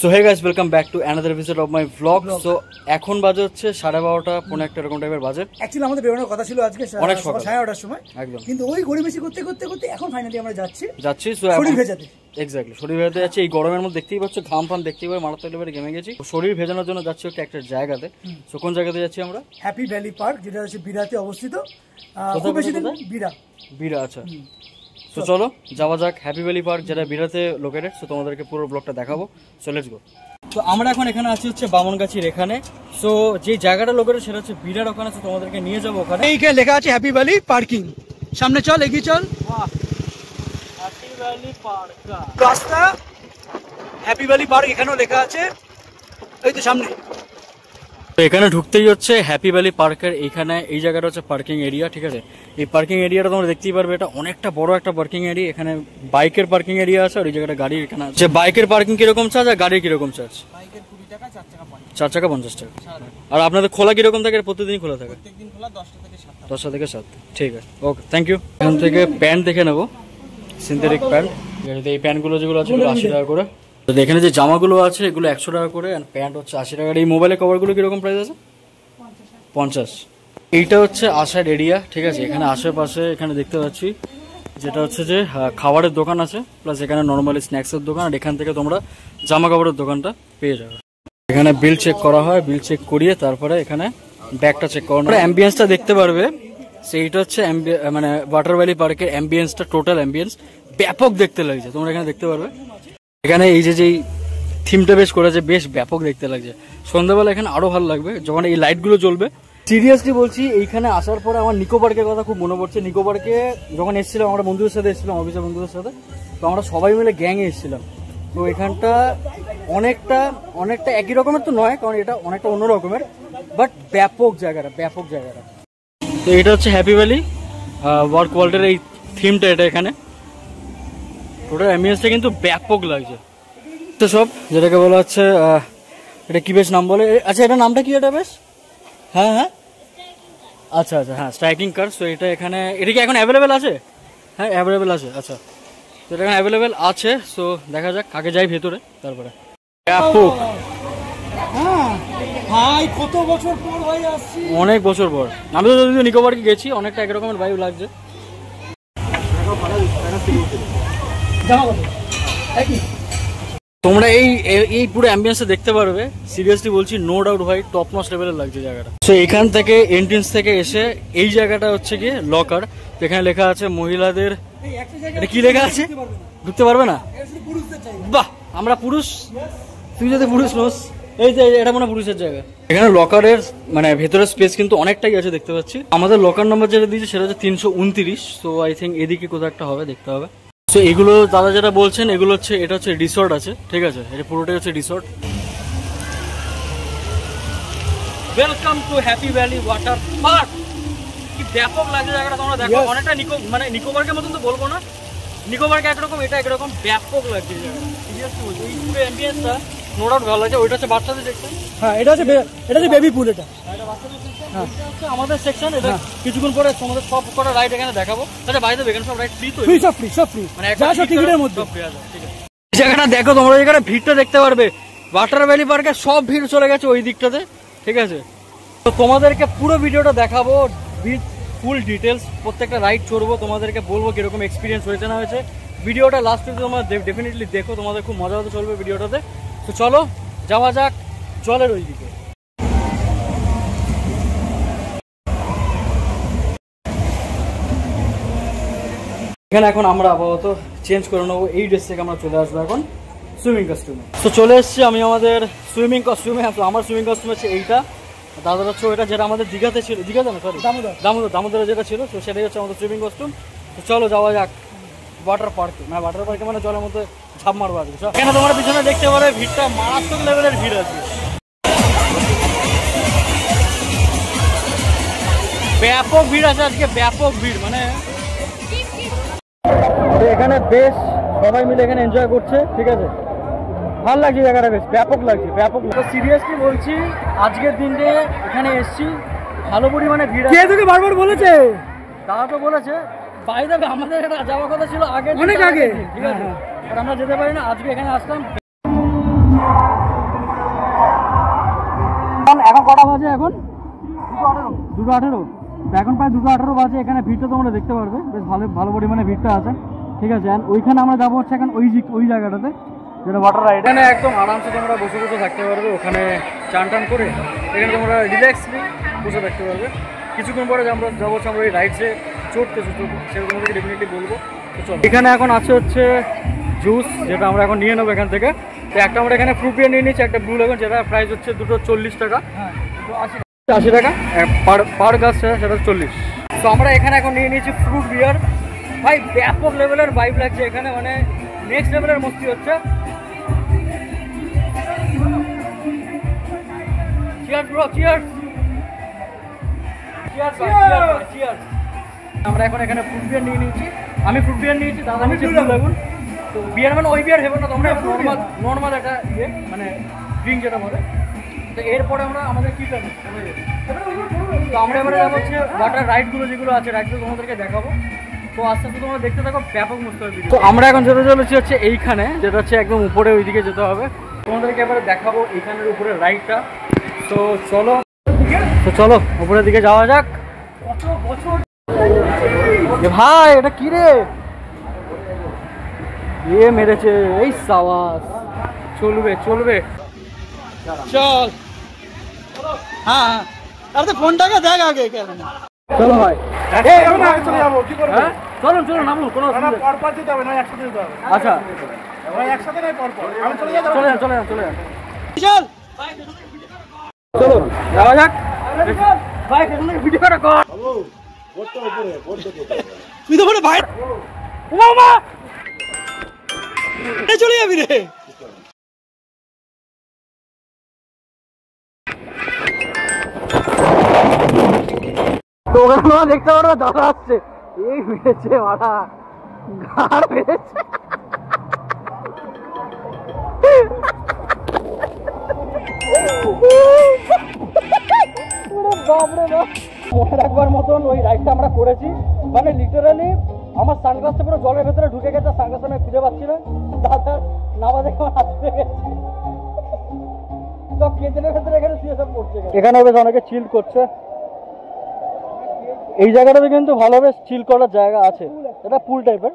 So hey guys, welcome back to another episode of my blog. So এখন বাজে হচ্ছে 12:30 পৌনে একটা এরকম টাইপের বাজে। অ্যাকচুয়ালি আমাদের বেরোনোর কথা ছিল আজকে অনেক সকাল 11:30টার সময় একদম, কিন্তু ওই গড়িমেশি করতে করতে করতে এখন ফাইনালি আমরা যাচ্ছি। সো শরীর ভেজাতে। এক্স্যাক্টলি, শরীর ভেজাতে যাচ্ছে। এই গরমের মধ্যে দেখতেই পাচ্ছ, ঘাম ফাম দেখতেই পারে, মারাত্মক লেভেলে ঘেমে গেছি। শরীর ভেজানোর জন্য যাচ্ছি একটা জায়গাতে। সো কোন জায়গাতে যাচ্ছি আমরা? হ্যাপি ভ্যালি পার্ক, যেটা হচ্ছে বিরাতে অবস্থিত। খুব বেশি দিন বিরা। আচ্ছা, তো চলো যাওয়া যাক হ্যাপি ভ্যালি পার্ক, যেটা বিরাতে লোকেটেড। সো তোমাদেরকে পুরো ব্লগটা দেখাবো। So let's go. তো আমরা এখন এখানে আছি হচ্ছে বামনগাছির এখানে। সো যে জায়গাটা লোকেটেড সেটা হচ্ছে বিরার ওখানে। সো তোমাদেরকে নিয়ে যাবো ওখানে। এইখানে লেখা আছে হ্যাপি ভ্যালি পার্কিং। সামনে চল, এগিয়ে চল। হ্যাপি ভ্যালি পার্ক রাস্তা, হ্যাপি ভ্যালি পার্ক এখানেও লেখা আছে, এই তো সামনে। তো এখানে ঢুকতেই হচ্ছে হ্যাপি ভ্যালি পার্কের এইখানে এই জায়গাটা হচ্ছে পার্কিং এরিয়া, ঠিক আছে। এই পার্কিং এরিয়াটা তোমরা দেখতেই পারবে, এটা অনেকটা বড় একটা পার্কিং এরিয়া। এখানে বাইকের পার্কিং এরিয়া আছে আর এই জায়গাটা গাড়ির এখানে আছে। বাইকের পার্কিং কিরকম চার্জ আর গাড়ির কিরকম চার্জ? বাইকের 20 টাকা, 4 টাকা 50 টাকা। আর আপনাদের খোলা কিরকম থাকে? প্রতিদিনই খোলা থাকে? প্রত্যেকদিন খোলা 10টা থেকে 7টা। 10টা থেকে 7টা, ঠিক আছে, ওকে, থ্যাংক ইউ। এখান থেকে প্যান্ট দেখে নেবো, সিনথেটিক প্যান্ট। এই প্যান্টগুলো যেগুলো আছে 80 টাকা করে। তো এখানে যে জামাগুলো আছে এগুলো 100 টাকা করে, আর প্যান্ট হচ্ছে 80 টাকা। এই মোবাইলের কভারগুলো কিরকম প্রাইস আছে? 50। এইটা হচ্ছে আসার এরিয়া, ঠিক আছে। এখানে আশেপাশে এখানে দেখতে পাচ্ছি যেটা হচ্ছে যে খাবারের দোকান আছে, প্লাস এখানে নর্মালি স্ন্যাক্সের দোকান। আর এখান থেকে তোমরা জামা কাপড়ের দোকানটা পেয়ে যাবে। এখানে বিল চেক করা হয়, বিল চেক করিয়ে তারপরে এখানে ব্যাগটা চেক করানো। অ্যাম্বিয়েন্সটা দেখতে পারবে, সেইটা হচ্ছে মানে ওয়াটার ভ্যালি পার্কের অ্যাম্বিয়েন্সটা, টোটাল অ্যাম্বিয়েন্স ব্যাপক দেখতে লাগছে। তোমরা এখানে দেখতে পারবে, এখানে এই যে যেই থিমটা বেশ করেছে, বেশ ব্যাপক দেখতে লাগছে। সন্ধ্যাবেলা এখানে আরো ভালো লাগবে যখন এই লাইটগুলো জ্বলবে। সিরিয়াসলি বলছি, এইখানে আসার পরে আমার নিকো পার্কের কথা খুব মনে পড়ছে। নিকো পার্কে যখন এসেছিলাম আমরা বন্ধুদের সাথে এসেছিলাম, অফিসের বন্ধুদের সাথে, তো আমরা সবাই মিলে গ্যাংয়ে এসেছিলাম। তো এখানটা অনেকটা একই রকমের তো নয়, কারণ এটা অনেকটা অন্য রকমের, বাট ব্যাপক জায়গাটা। তো এটা হচ্ছে হ্যাপি ভ্যালি ওয়ার্ক ওয়ার্ল্ডের এই থিমটা, এটা এখানে টোটাল অ্যাম্বিয়েন্সটা কিন্তু ব্যাপক লাগছে। তো সব যেটাকে বলা হচ্ছে, এটা কি বেশ নাম বলে? আচ্ছা, এটা নামটা কি? এটা বেশ হ্যাঁ আচ্ছা, হ্যাঁ, স্ট্রাইকিং কার। সো এটা এখানে, এটা কি এখন অ্যাভেলেবেল আছে? হ্যাঁ, অ্যাভেলেবেল আছে। আচ্ছা, তো এটা এখানে অ্যাভেলেবেল আছে। সো দেখা যাক, আগে যাই ভেতরে, তারপরে ব্যাপক। ভাই কত বছর পর ভাই আসছি, অনেক বছর পর। আমি তো যদিও নিকো পার্কে গেছি, অনেকটা একরকমের ভাইব লাগছে। তোমরা এই পুরো অ্যাম্বিয়েন্সটা দেখতে পারবে। সিরিয়াসলি বলছি, নো ডাউট ভাই, টপ নচ লেভেলের লাগছে জায়গাটা। তো এখান থেকে এন্ট্রেন্স থেকে এসে এই জায়গাটা হচ্ছে গিয়ে লকার। তো এখানে লেখা আছে মহিলাদের। এটা কি লেখা আছে? ঢুকতে পারবে না? বাহ, আমরা পুরুষ, তুই যদি পুরুষ নোস, এই যে এটা মনে পুরুষের জায়গা। এখানে লকারের মানে ভেতরের স্পেস কিন্তু অনেকটাই আছে দেখতে পাচ্ছি। আমাদের লকার নাম্বার যেটা দিয়েছে সেটা হচ্ছে 329। সো আই থিঙ্ক এদিকে কোথাও একটা হবে, দেখতে হবে। তো এগুলো দাদা যেটা বলছেন, এগুলো হচ্ছে, এটা হচ্ছে রিসর্ট আছে, ঠিক আছে। এটা পুরোটাই হচ্ছে resort. Welcome to happy valley water park. কি ব্যাপক লাগে জায়গাটা, তোমরা দেখো। অনেকটা নিকো পার্কের মতন তো বলবো না, নিকো পার্ক একরকম, এটা একরকম, ব্যাপক লাগছে জায়গাটা। সিরিয়াসলি বলছি, এই পুরো অ্যাম্বিয়েন্সটা নো ডাউট ভালো লাগছে। ওইটা হচ্ছে বাচ্চাদের সেকশন। হ্যাঁ, এটা হচ্ছে বেবি পুল। এটা বাচ্চাদের সেকশন, এটা হচ্ছে আমাদের সেকশন। এটা কিছুক্ষণ পরে তোমাদের সব কটা রাইড এখানে দেখাবো। আচ্ছা, বাইরে এখানে সব রাইড ফ্রি তো? সব ফ্রি মানে একটা টিকিটের মধ্যে। এই জায়গাটা দেখো তোমরা, এখানে ভিড়টা দেখতে পারবে। ওয়াটার ভ্যালি পার্কে সব ভিড় চলে গেছে ওই দিকটাতে, ঠিক আছে। তো তোমাদেরকে পুরো ভিডিওটা দেখাবো, ফুল ডিটেলস, প্রত্যেকটা রাইড চড়বো, তোমাদেরকে বলবো কিরকম এক্সপিরিয়েন্স হয়েছে না হয়েছে। ভিডিওটা লাস্ট পর্যন্ত তোমরা ডেফিনেটলি দেখো, তোমাদের খুব মজা হতে চলবে ভিডিওটাতে। তো চলো যাওয়া যাক জলের ওই দিকে। এখানে এখন আমরা আপাতত চেঞ্জ করে নেবো, এই ড্রেস থেকে আমরা চলে আসবো এখন সুইমিং কস্টিউমে। তো চলে এসেছি আমি আমাদের সুইমিং কস্টিউমে। আমার সুইমিং কস্টিউম হচ্ছে এইটা, দাদার হচ্ছে ওইটা যেটা আমাদের দীঘাতে ছিল, দীঘাতে না সরি দামোদরে যেটা ছিল। তো সেটাই হচ্ছে আমাদের সুইমিং কস্টিউম। তো চলো যাওয়া যাক ওয়াটার পার্কে। মানে ওয়াটার পার্কে মানে জলের মধ্যে ঝাঁপ মারবো আর কি। এখানে তোমরা পিছনে দেখতে পারো, ভিড়টা মারাত্মক লেভেলের ভিড় আছে, ব্যাপক ভিড় আছে আজকে, ব্যাপক ভিড়। মানে এখানে বেশ সবাই মিলে এখানে এনজয় করছে, ঠিক আছে। ভালো লাগছে জায়গাটা, বেশ ব্যাপক লাগছে। তো সিরিয়াসলি বলছি, আজকের দিনে এখানে এসছি, ভালো পরিমাণে ভিড় আছে। তোকে বারবার বলেছে, দাদা তো বলেছে। বাইরে আমাদের এটা যাওয়ার কথা ছিল আগে, অনেক আগে, ঠিক আছে, আমরা যেতে পারি না। আজকে এখানে আসলাম। এখন 2:18 এখন প্রায় 2:18 বাজে। এখানে ভিড়টা তোমরা দেখতে পারবে, বেশ ভালো পরিমাণে ভিড়টা আছে, ঠিক আছে। অ্যান্ড ওইখানে আমরা যাবো হচ্ছে এখন ওই জায়গাটাতে যেটা ওয়াটার রাইড। এখানে একদম আরামসে তোমরা বসে থাকতে পারবে, ওখানে চান টান করে এখানে তোমরা রিল্যাক্সলি বসে থাকতে পারবে। কিছুক্ষণ পরে আমরা যাবো হচ্ছে আমরা এই রাইডসে চড়তে, সেটা তোমাদেরকে ডেফিনেটলি বলবো। তো চলো, এখানে এখন আছে হচ্ছে জুস, যেটা আমরা এখন নিয়ে নেবো এখান থেকে। তো একটা আমরা এখানে ফ্রুট বিয়ার নিয়ে নিচ্ছি, একটা ব্লু লেমন, যেটা প্রাইস হচ্ছে দুটো 40 টাকা, 80 টাকা পার গাছ, সেটা 40। তো আমরা এখানে এখন নিয়ে নিয়েছি ফ্রুট বিয়ার। ভাই ব্যাপক লেভেলের ভাইব লাগছে এখানে, মানে নেক্সট লেভেলের মস্তি হচ্ছে। Cheers bro, cheers. আমরা এখন এখানে ফ্রুট বিয়ার নিয়ে নিয়েছি, আমি ফ্রুট বিয়ার নিয়েছি, দাদা নিয়েছি ব্লু লেমন। তো বিয়ার মানে ওই বিয়ার হবে না, তোমরা নর্মাল একটা ইয়ে মানে ড্রিঙ্ক যেটা বলে। তো এরপরে আমরা আমাদের কী প্ল্যান, তো আমরা এবারে যাবো হচ্ছে ওয়াটার রাইডগুলো যেগুলো আছে, রাইডগুলো তোমাদেরকে দেখাবো। তো আস্তে আস্তে তোমরা দেখতে থাকো, ব্যাপক মস্ত হবে। তো আমরা এখন যেতে চলেছি হচ্ছে এইখানে, যেটা হচ্ছে একদম উপরে ওইদিকে যেতে হবে। তোমাদেরকে এবারে দেখাবো এইখানের উপরে রাইডটা। তো চলো উপরের দিকে যাওয়া যাক। কত বছর ভাই, এটা কি রে মেরেছে এই সাওয়াস। চলবে চল। হ্যাঁ আর তো ফোনটাকে দেখ আগে। চলো ভাই, চলো নামো, কোনো আচ্ছা চলে যান। চলো যাওয়া যাক ভাই, ভিডিও করা কর। তুই তো বলে ভাই চলে যাবি রে। তো ওখানে দেখতে পারো দাদা আসছে, এই মেরেছে মারা, গাড় মেরেছে। মনে রাখবার মতন ওই রাইডটা আমরা করেছি, মানে লিটারালি আমার সানগ্লাসটা পুরো জলের ভেতরে ঢুকে গেছে, সানগ্লাসটা আমি খুঁজে পাচ্ছি না। দাদা নামা দেখে আমার হাত পেয়ে গেছে, সব কেজেনের ভেতরে এখানে শুয়ে সব পড়ছে। এখানে বেশ অনেকে চিল করছে, এই জায়গাটাতে কিন্তু ভালোভাবে চিল করার জায়গা আছে, এটা পুল টাইপের।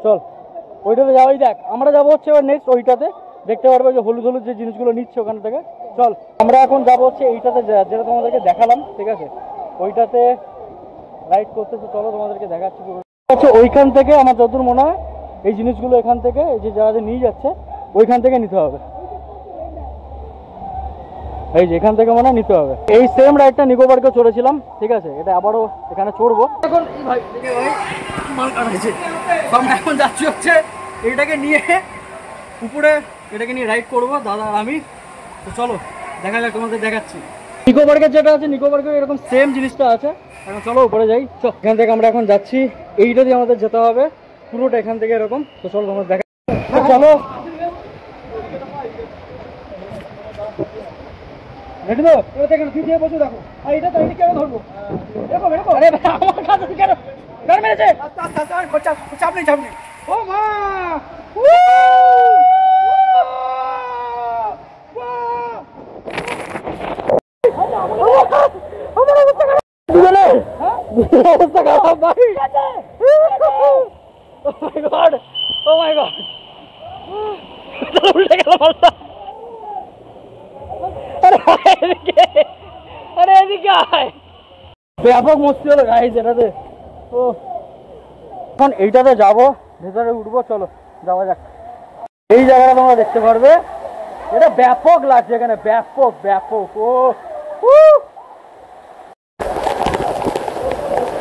চল ওইটাতে যাওয়াই, দেখ আমরা যাবো হচ্ছে এবার নেক্সট ওইটাতে, দেখতে পারবো যে হলুদ যে জিনিসগুলো নিচ্ছে ওখান থেকে। চল আমরা এখন যাবো হচ্ছে এইটাতে, যেটা তোমাদেরকে দেখালাম, ঠিক আছে, ওইটাতে রাইড করতেছে। চলো তোমাদেরকে দেখাচ্ছি। আচ্ছা ওইখান থেকে আমার যতদূর মনে হয় এই জিনিসগুলো এখান থেকে, এই যে যারা নিয়ে যাচ্ছে ওইখান থেকে নিতে হবে, এই যে এখান থেকে মনে হয় নিতে হবে। এই সেম রাইডটা নিকো পার্কে চড়েছিলাম, ঠিক আছে, এটা আবারও এখানে চড়বো। এখন ভাই মাল কাটাইছে, আমরা এখন যাচ্ছি হচ্ছে এইটাকে নিয়ে উপরে, এটাকে নিয়ে রাইড করবো দাদা আর আমি। তো চলো দেখা যাক, তোমাদের দেখাচ্ছি। নিকো পার্কের যেটা আছে, নিকো পার্কে এরকম সেম জিনিসটা আছে। এখন চলো উপরে যাই। এখান থেকে আমরা এখন যাচ্ছি, এইটা দিয়ে আমাদের যেতে হবে পুরোটা এখান থেকে এরকম। তো চলো তোমাদের দেখা, চলো রেডি তো? দেখেন তুই দিয়ে বসে দেখো, আর এটা তো কেন ধরবো, দেখো আরে আমার কাছে কেন গান মেরেছে। চাপ নেই। ও মা অবস্থা খারাপ ভাই। ও মাই গড উল্টে গেল মালটা। আরে এদিকে আয়, ব্যাপক মস্তি হলো গাইস এটাতে। ও এখন এইটাতে যাবো, ভেতরে উঠবো, চলো যাওয়া যাক। এই জায়গাটা তোমরা দেখতে পারবে, এটা ব্যাপক লাগছে এখানে, ব্যাপক। ও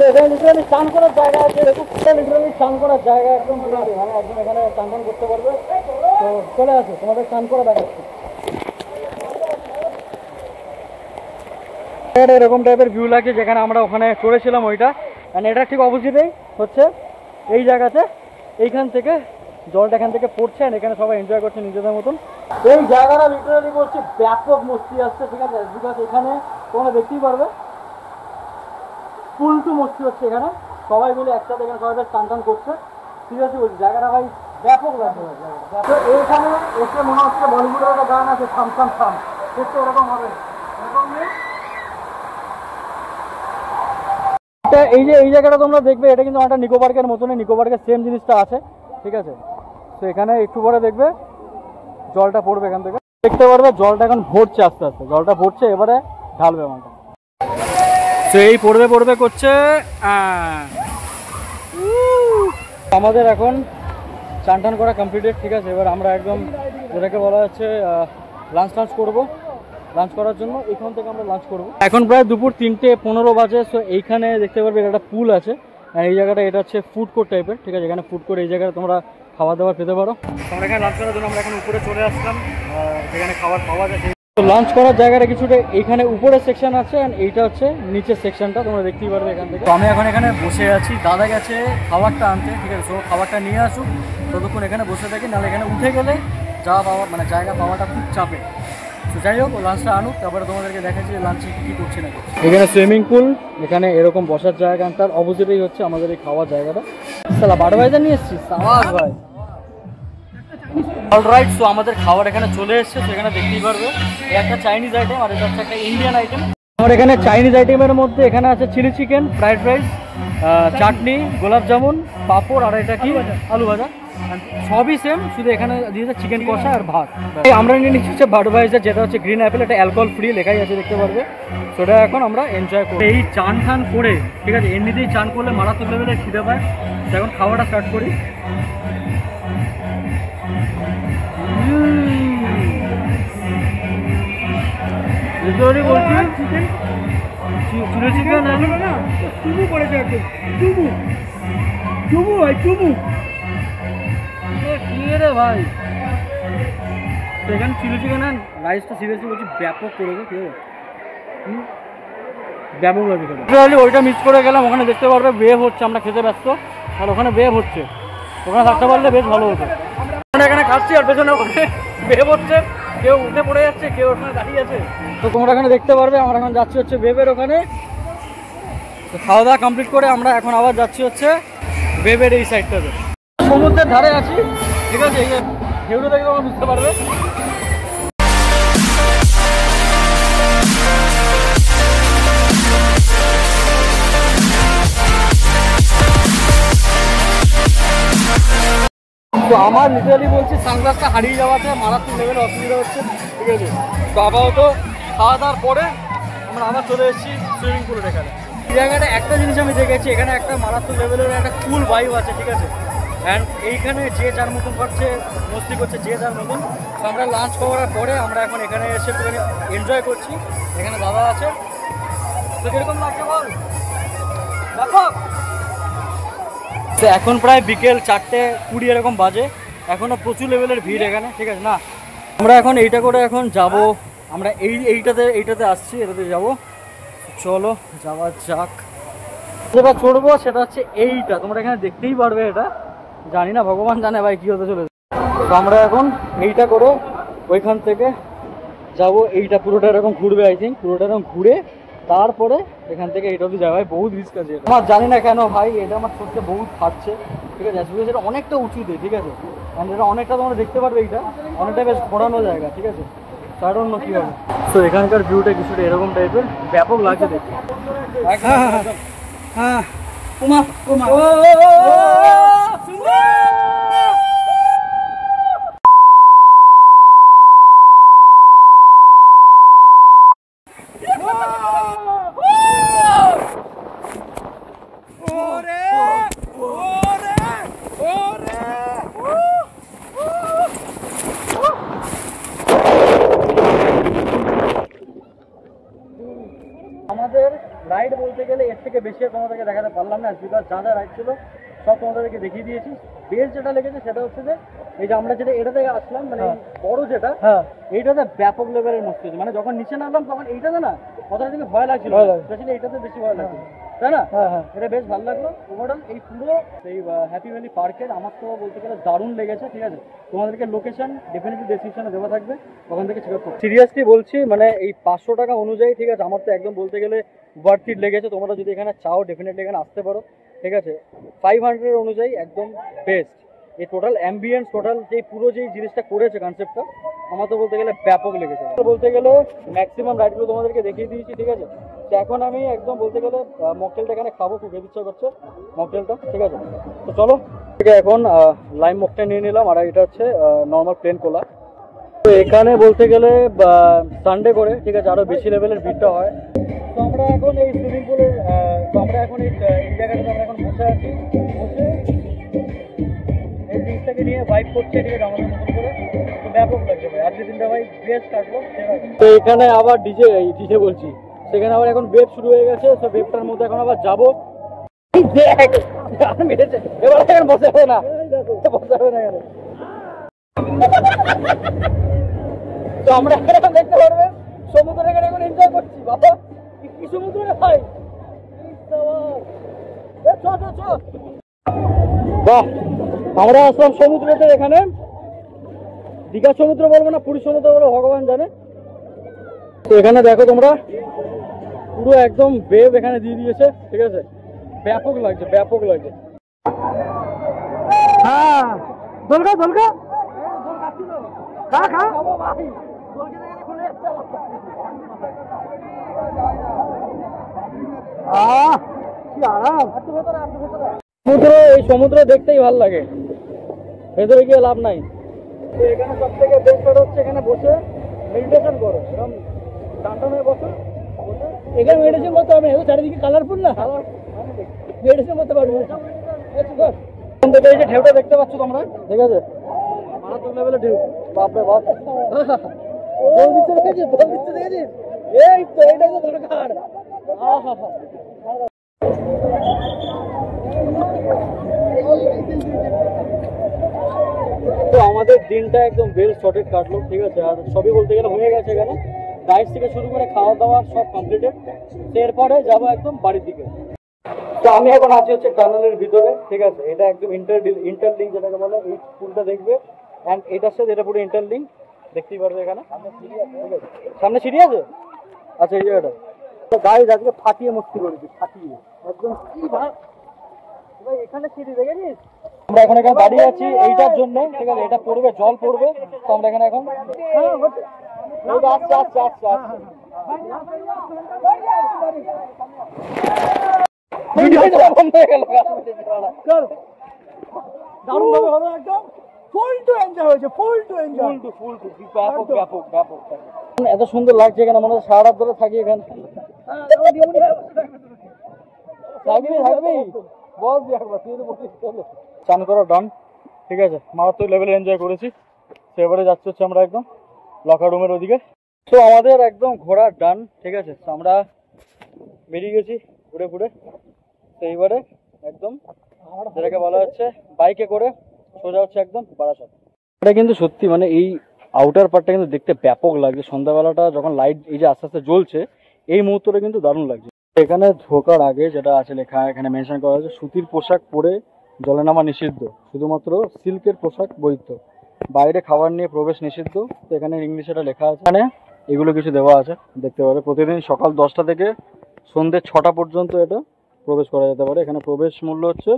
এখানে লিটারালি স্নান করার জায়গা আছে, লিটারালি স্নান করার জায়গা একদম, মানে একদম এখানে স্নান টান করতে পারবে। তো চলে আসো, তোমাদের স্নান করা দেখাচ্ছি। এরকম টাইপের ভিউ লাগছে যেখানে আমরা ওখানে চড়েছিলাম ওইটা, মানে এটা ঠিক অপোজিটেই হচ্ছে এই জায়গাতে। এইখান থেকে জলটা এখান থেকে পড়ছে, আর এখানে সবাই এনজয় করছে নিজেদের মতন। এই জায়গাটা লিটারালি বলছি ব্যাপক মস্তি আসছে, ঠিক আছে, বিকজ এখানে তোমরা দেখতেই পারবে ফুল টু মস্তি হচ্ছে এখানে, সবাই মিলে একসাথে এখানে সবাই স্নান টান করছে। ঠিক আছে বলছি, জায়গাটা ভাই ব্যাপক লাগছে। তো এইখানে এসে মনে হচ্ছে বলিউডের একটা গান আছে, থাম থাম থাম, দেখতে ওরকম হবে, এরকম এই যে এই জায়গাটা তোমরা দেখবে, এটা কিন্তু একটা নিকো পার্কের মতনই, নিকো পার্কের সেম জিনিসটা আছে, ঠিক আছে। তো এখানে একটু পরে দেখবে জলটা পড়বে এখান থেকে, দেখতে পারবে জলটা এখন ভরছে আস্তে আস্তে, জলটা ভরছে, এবারে ঢালবে মালটা। তো এই পড়বে পড়বে করছে। আমাদের এখন চান টান করা কমপ্লিটেড, ঠিক আছে। এবার আমরা একদম যেটাকে বলা হচ্ছে লাঞ্চ করবো। লাঞ্চ করার জন্য এখান থেকে আমরা লাঞ্চ করবো। এখন প্রায় দুপুর 3:15 বাজে। সো এইখানে দেখতে পারবে একটা পুল আছে, আর এই জায়গাটা এটা হচ্ছে ফুড কোর্ট টাইপের, ঠিক আছে। এখানে ফুড কোর্ট, এই জায়গায় তোমরা খাওয়া দাওয়া পেতে পারো। আমরা এখানে লাঞ্চ করার জন্য আমরা এখন উপরে চলে আসলাম, যেখানে খাবার পাওয়া যায়। তো লাঞ্চ করার জায়গাটা কিছুটা এইখানে উপরে সেকশন আছে, আর এইটা হচ্ছে নিচের সেকশনটা, তোমরা দেখতেই পারবে এখান থেকে। তো আমি এখন এখানে বসে আছি, দাদা গেছে খাবারটা আনতে, ঠিক আছে। সো খাবারটা নিয়ে আসুক, ততক্ষণ এখানে বসে থাকি, নাহলে এখানে উঠে গেলে যা পাওয়া মানে জায়গা পাওয়াটা খুব চাপে। তো যাই হোক, লাঞ্চটা আনুক, তারপরে তোমাদেরকে দেখাচ্ছি লাঞ্চে কী করছি না। এখানে সুইমিং পুল, এখানে এরকম বসার জায়গা, তার অপোজিটেই হচ্ছে আমাদের এই খাওয়ার জায়গাটা। সালা বাডওয়াইজার নিয়ে এসেছিস, সাবাস ভাই। অলরাইট, সো আমাদের খাবার এখানে চলে এসেছে, সেখানে দেখতেই পারবে একটা চাইনিজ আইটেম, আর এটা হচ্ছে একটা ইন্ডিয়ান আইটেম। আমার এখানে চাইনিজ আইটেমের মধ্যে এখানে আছে চিলি চিকেন, ফ্রাইড রাইস, চাটনি, গোলাপ জামুন, পাঁপড়, আর এটা কি আলু ভাজা, সবই সেম, শুধু এখানে দিয়েছে চিকেন কষা আর ভাত। আমরা নিয়ে নিচ্ছি হচ্ছে বাডওয়াইজার, যেটা হচ্ছে গ্রিন অ্যাপেল, এটা অ্যালকোহল ফ্রি লেখাই আছে, দেখতে পারবে। সেটা এখন আমরা এনজয় করি। এই চান ঠান করে, ঠিক আছে, এমনিতেই চান করলে মারাত্মক লেভেলের খিদে পায়। এখন খাওয়াটা স্টার্ট করি। ভাই এখানে চিলি চিকেন আর রাইসটা সিরিয়াসলি বলছি ব্যাপক করেছে, ঠিক আছে, ব্যাপক হয়েছে। ওইটা মিস করে গেলাম, ওখানে দেখতে পারবে ওয়েভ হচ্ছে, আমরা খেতে ব্যস্ত, আর ওখানে ওয়েভ হচ্ছে, ওখানে থাকতে পারলে বেশ ভালো হতো। আমরা এখানে খাচ্ছি আর পেছনে ওখানে ওয়েভ হচ্ছে, কেউ উঠে পড়ে যাচ্ছে, কেউ ওখানে দাঁড়িয়ে আছে। তো তোমরা এখানে দেখতে পারবে আমরা এখন যাচ্ছি হচ্ছে ওয়েভের ওখানে। তো খাওয়া দাওয়া কমপ্লিট করে আমরা এখন আবার যাচ্ছি হচ্ছে ওয়েভের এই সাইডটাতে। সমুদ্রের ধারে আছি, ঠিক আছে, এই যে ঢেউটা দেখে তোমরা বুঝতে পারবে। তো আমার লিটারালি বলছি সানগ্লাসটা হারিয়ে যাওয়াতে মারাত্মক লেভেলে অসুবিধা হচ্ছে, ঠিক আছে। তো আপাতত খাওয়া দাওয়ার পরে আমরা আবার চলে এসেছি সুইমিং পুলের এখানে। এই জায়গাটা একটা জিনিস আমি দেখেছি, এখানে একটা মারাত্মক লেভেলের একটা কুল ভাইব আছে, ঠিক আছে। অ্যান্ড এইখানে যে যার মতন করছে, মস্তি করছে যে যার মতন। তো আমরা লাঞ্চ করার পরে আমরা এখন এখানে এসে একটুখানি এনজয় করছি। এখানে দাদা আছে, তো কীরকম লাগছে বল দেখো। তো এখন প্রায় বিকেল 4:20 এরকম বাজে, এখনও প্রচুর লেভেলের ভিড় এখানে, ঠিক আছে। না আমরা এখন এইটা করে এখন যাব, আমরা এইটাতে আসছি, এটাতে যাব। চলো যাওয়া যাক। যেটা চড়বো সেটা হচ্ছে এইটা, তোমরা এখানে দেখতেই পারবে। এটা জানি না, ভগবান জানে ভাই কী হতে চলেছে। তো আমরা এখন এইটা করে ওইখান থেকে যাব, এইটা পুরোটা এরকম ঘুরবে, আই থিঙ্ক পুরোটা এরকম ঘুরে তারপরে এখান থেকে এইটা অবধি যাওয়া। বহুত রিস্ক আছে, আমার জানি না কেন ভাই, এটা আমার সত্যি বহুত খাচ্ছে, ঠিক আছে। এটা অনেকটা উঁচুতে, ঠিক আছে, এটা অনেকটা তোমরা দেখতে পারবে, এইটা অনেকটা বেশ ঘোরানো জায়গা, ঠিক আছে। কারণ কী হবে, তো এখানকার ভিউটা কিছুটা এরকম টাইপের, ব্যাপক লাগছে দেখতে। হ্যাঁ আমাদের রাইড বলতে গেলে এর থেকে বেশি তোমাদেরকে দেখাতে পারলাম না, বিকজ যা যা রাইড ছিল সব তোমাদেরকে দেখিয়ে দিয়েছি। বেশ যেটা লেগেছে সেটা হচ্ছে যে এই যে আমরা যেটা এটাতে আসলাম, মানে বড় যেটা, এইটাতে ব্যাপক লেভেলের মস্তি হচ্ছে। মানে যখন নিচে নামলাম তখন এইটাতে না কথাটা থেকে ভয় লাগছিল, এইটাতে বেশি ভয় লাগছিল, তাই না? এটা বেশ ভালো লাগলো। ওভারঅল এই পুরো এই হ্যাপি ভ্যালি পার্কের আমার তো বলতে গেলে দারুণ লেগেছে, ঠিক আছে। তোমাদেরকে লোকেশন ডেফিনেটলি ডেসক্রিপশনে দেওয়া থাকবে, ওখান থেকে চেক আউট করো। সিরিয়াসলি বলছি, মানে এই 500 টাকা অনুযায়ী, ঠিক আছে, আমার তো একদম বলতে গেলে ওয়ার্থ ইট লেগেছে। তোমরা যদি এখানে চাও ডেফিনেটলি এখানে আসতে পারো, ঠিক আছে। 500 অনুযায়ী একদম বেস্ট। এই টোটাল অ্যাম্বিয়েন্স, টোটাল যে পুরো যেই জিনিসটা করেছে কনসেপ্টটা, আমার তো বলতে গেলে ব্যাপক লেগেছে। বলতে গেলে ম্যাক্সিমাম রাইডগুলো তোমাদেরকে দেখিয়ে দিয়েছি, ঠিক আছে। তো এখন আমি একদম বলতে গেলে মকটেলটা এখানে খাবো, খুব খেতে ইচ্ছা করছে মকটেলটা, ঠিক আছে। তো চলো, ঠিক আছে, এখন লাইম মকটেল নিয়ে নিলাম, আর এটা হচ্ছে নর্মাল প্লেন কোলা। তো এখানে বলতে গেলে সানডে করে, ঠিক আছে, আরও বেশি লেভেলের ভিড়টা হয়। তো আমরা এখন এই সুইমিং পুলের, তো আমরা এখন এই জায়গাটাতে আমরা এখন বসে আছি, বসে এই জিনিসটাকে নিয়ে বাইক করছে, ঠিক আছে, আমাদের মতন করে। তো ব্যাপক লাগছে ভাই, আজকের দিনটা ভাই বেস্ট কাটলো। তো এখানে আবার ডিজে বলছি, সেখানে আবার এখন ওয়েভ শুরু হয়ে গেছে। তো ওয়েভটার মধ্যে এখন আবার যাবো। দেখ মেরেছে, এবার এখন বসে হবে না, বসে হবে না এখানে। তো আমরা এখন দেখতে পারবে সমুদ্রের এখানে এখন এনজয় করছি। বাবা কি সমুদ্র রে ভাই, বাহ! আমরা আসলাম সমুদ্রতে, এখানে দীঘা সমুদ্র বলবো না পুরী সমুদ্র বলবো ভগবান জানে। তো এখানে দেখো তোমরা, পুরো একদম ওয়েভ এখানে দিয়ে দিয়েছে, ঠিক আছে, ব্যাপক লাগছে, ব্যাপক লাগছে। হ্যাঁ দোলকা দোলকা খা খা কি আরাম। সমুদ্র, এই সমুদ্র দেখতেই ভালো লাগে, ভেতরে গিয়ে লাভ নাই। তো এখানে সব থেকে বেস্ট হচ্ছে এখানে বসে মেডিটেশন করো, এরকম টান হয়ে বসো, এখানে মেডিটেশন করতে হবে। চারিদিকে কালারফুল না, মেডিটেশন করতে পারবে। এই যে ঢেউটা দেখতে পাচ্ছ তোমরা, ঠিক আছে, মারাত্মক লেভেলের ঢেউ, বাপরে বাপ। দোল দিচ্ছে দেখেছিস, দোল দিচ্ছে দেখেছিস, এই তো এইটাই তো দরকার। তো আমাদের দিনটা একদম বেল শর্টেড কাটলো, ঠিক আছে, আর সবই বলতে গেলে হয়ে গেছে। এখানে রাইড থেকে শুরু করে খাওয়া দাওয়া সব কমপ্লিটেড। এরপরে যাবো একদম বাড়ির দিকে। তো আমি এখন আছি হচ্ছে টানেলের ভিতরে, ঠিক আছে, এটা একদম ইন্টারলিঙ্ক যেটাকে বলে, এই পুলটা দেখবে, অ্যান্ড এটার সাথে এটা পুরো ইন্টারলিঙ্ক, দেখতেই পারবে। এখানে সামনে সিঁড়ি আছে, আচ্ছা এই জায়গাটা। তো গাইজ আজকে ফাটিয়ে মস্তি করেছি, ফাটিয়ে একদম। ভাই এখানে সিঁড়ি দেখেছিস? আমরা এখন এখানে দাঁড়িয়ে আছি এইটার জন্য, ঠিক আছে, এটা পড়বে, জল পড়বে। তো আমরা এখানে এখন দারুণ ভাবে হলো, একদম ফুল টু এনজয় হয়েছে, ফুল টু এনজয়, ফুল টু ব্যাপক ব্যাপক ব্যাপক। এত সুন্দর লাগছে এখানে, মনে হচ্ছে সারা রাত ধরে থাকি এখানে। থাকবি বল দিয়ে একবার, তুই বলিস। চলো, চান করা ডান, ঠিক আছে, মারাত্মক লেভেলে এনজয় করেছি। তো এবারে যাচ্ছি হচ্ছে আমরা একদম লকার রুমের ওদিকে। তো আমাদের একদম ঘোরা ডান, ঠিক আছে, তো আমরা বেরিয়ে গেছি ঘুরে ঘুরে। তো এইবারে একদম যেটাকে বলা হচ্ছে বাইকে করে সোজা হচ্ছে একদম বারাসাত। এটা কিন্তু সত্যি মানে এই আউটার পার্টটা কিন্তু দেখতে ব্যাপক লাগছে। সন্ধ্যাবেলাটা যখন লাইট এই যে আস্তে আস্তে জ্বলছে, এই মুহূর্তটা কিন্তু দারুণ লাগছে। এখানে ঢোকার আগে যেটা আছে লেখা, এখানে মেনশন করা হয়েছে সুতির পোশাক পরে জলে নামা নিষিদ্ধ, শুধুমাত্র সিল্কের পোশাক বৈধ, বাইরে খাবার নিয়ে প্রবেশ নিষিদ্ধ। তো এখানে ইংলিশে এটা লেখা আছে, এখানে এগুলো কিছু দেওয়া আছে দেখতে পাবে। প্রতিদিন সকাল 10টা থেকে সন্ধ্যে 6টা পর্যন্ত এটা প্রবেশ করা যেতে পারে। এখানে প্রবেশ মূল্য হচ্ছে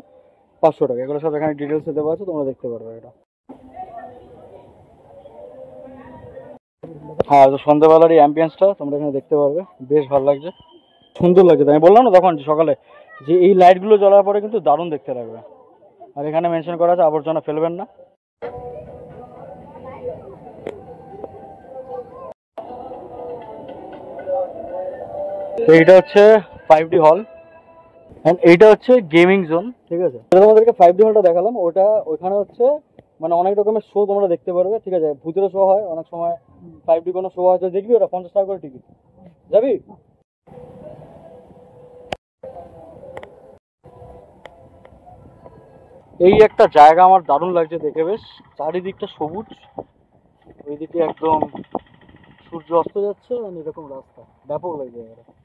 500 টাকা। এগুলো সব এখানে ডিটেলসে দেওয়া আছে, তোমরা দেখতে পারবে এটা। হ্যাঁ, তো সন্ধ্যাবেলার এই অ্যাম্বিয়েন্সটা তোমরা এখানে দেখতে পারবে, বেশ ভালো লাগছে, সুন্দর লাগছে। আমি বললাম না তখন সকালে যে এই লাইটগুলো জ্বলার পরে কিন্তু দারুণ দেখতে লাগবে। আর এখানে মেনশন করা আছে আবর্জনা ফেলবেন না। তো এইটা হচ্ছে 5D হল, অ্যান্ড এইটা হচ্ছে গেমিং জোন, ঠিক আছে। তোমাদেরকে 5D হলটা দেখালাম, ওটা ওইখানে হচ্ছে মানে অনেক রকমের শো তোমরা দেখতে পারবে, ঠিক আছে। ভূতেরও শো হয় অনেক সময়, 5D কোনো শো হয়, দেখবি ওটা 50 টাকা করে টিকিট, যাবি? এই একটা জায়গা আমার দারুণ লাগছে দেখে, বেশ চারিদিকটা সবুজ, ওইদিকে একদম সূর্য অস্ত যাচ্ছে, এরকম রাস্তা ব্যাপক লাগছে।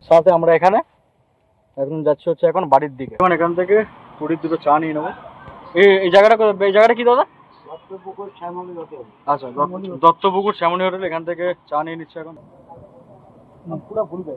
সাথে আমরা এখানে এখন যাচ্ছি হচ্ছে এখন বাড়ির দিকে। এখন এখান থেকে পুরীর দুটো চা নিয়ে নেবো। এই জায়গাটা কি দাদা? দত্তপুকুর শ্যামলী হোটেল। আচ্ছা, দত্তপুকুর শ্যামলী হোটেল, এখান থেকে চা নিয়ে নিচ্ছে এখন। পুরো ভুলবে